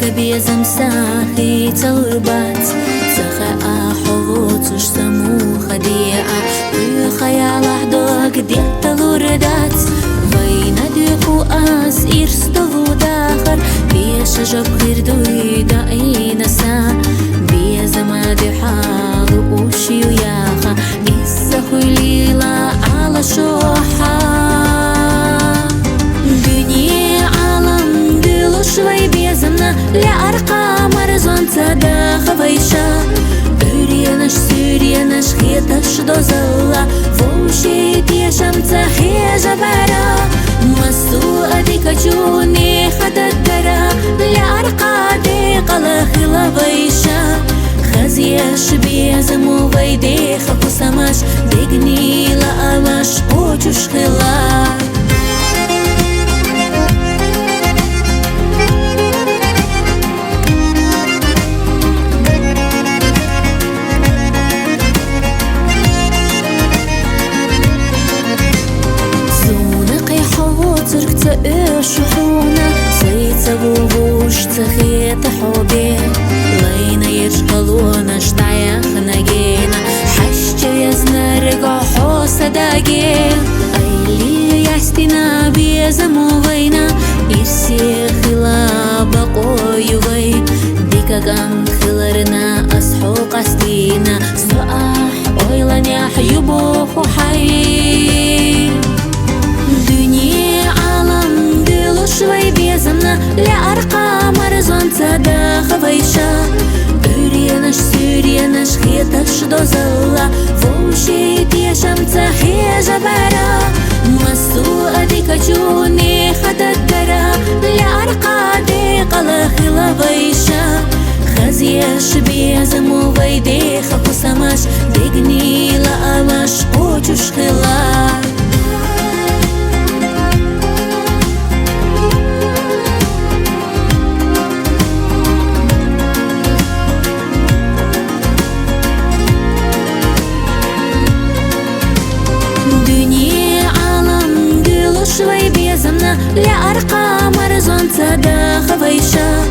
بيزم ساخي تلربات تخا حوتش سمو خديعة خيال حدوك ديت تلوردات وين ديكو اس إرستو داخر بيش جب غير دوي داين سا بيزم دي حال وشي وياخا إسا ليلة على شوحة شوي بيزمنا لأرقام مرزون تداخ ويشا أرينش سورينش خيطش دوزلا فوشي تيشم تحيي جبارا مسو أديك جوني خددرا لأرقادي قلخلا ويشا خزيش بيزمو ويدي خفو سماش ديقني لأمش وجوش خلا شحونة سيتسبوش تخيط حبي لينا يشغلونا شتايخ نجينا حشت يزنا رجع حوس داقي أيلي يحستنا بيزمو وينا يرسي خلا بقوي وي ديكا قام خلرنا أصحو قستينا صاح ويلان يحيبوخ وحي شوي بيزمنا لأرقام مرزون تداخ ويشا أرينش سورينش خيطش دوزلا فوشي تيشم تحيي جبارا مسو أديك جوني خددرا لأرقادي قلخلا ويشا خزيش بيزمو ويدي خفو سماش ديقني لأمش وجوش خلا شوي بيزمنا لأرقام مرزون تداخ ويشا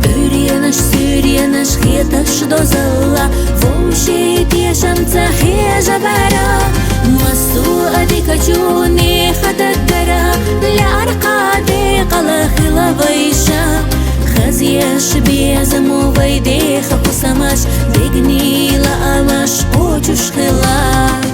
أرينش سورينش خيطش دوزلا فوشي تيشم تحيي جبارا مسو أديك جوني خددرا لأرقادي قلخلا ويشا خزيش بيزمو ويدي خفو سماش ديقني لأمش وجوش خلا